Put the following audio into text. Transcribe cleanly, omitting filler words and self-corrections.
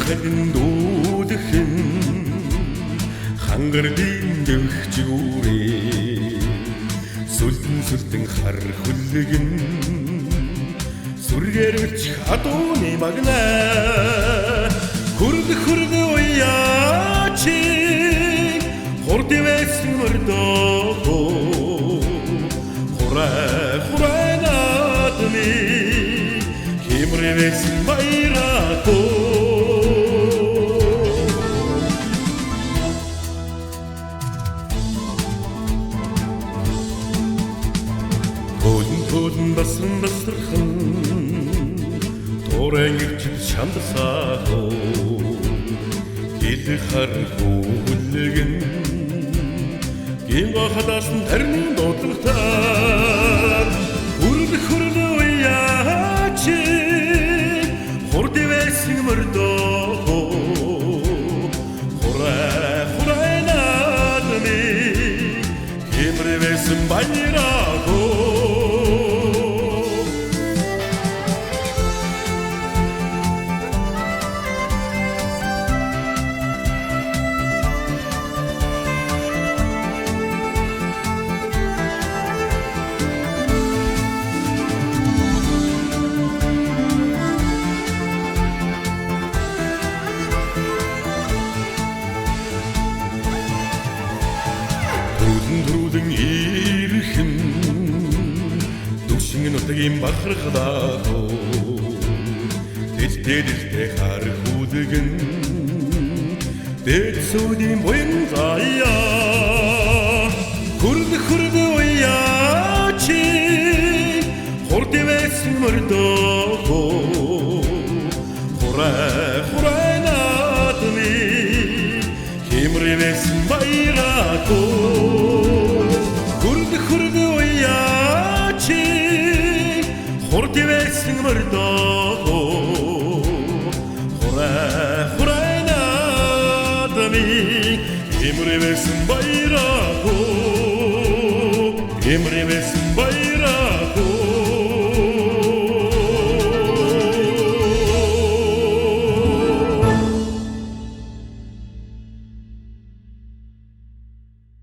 Халин дуудахын хангардын дөвчгүүрээ сүлдэн хар хүлгэн сүргэрч хадууны магна хурд уяачи хурдивэсэн мөрдөө хурай надми химрэвэсэн баярато басрхан торангч шандсаахо гил хархуулгэн гинго хадасан тарны дуудлагтаа хурд уяачи хурдивэсэн мөрдөө хурай надми химрэвэсэн баярато Трудэн ирхэн дүгшин нутгийн бахархлаа дэлтэй хар хүлгэн дэцүүдийн буян заяа хурд уяачи хурдивэсэн мөрдөө хурай надми химрэвэсэн баярато хурд уяачи хурдивэсэн мөрдөө хурай надми химрэвэсэн баярато химрэвэсэн баярато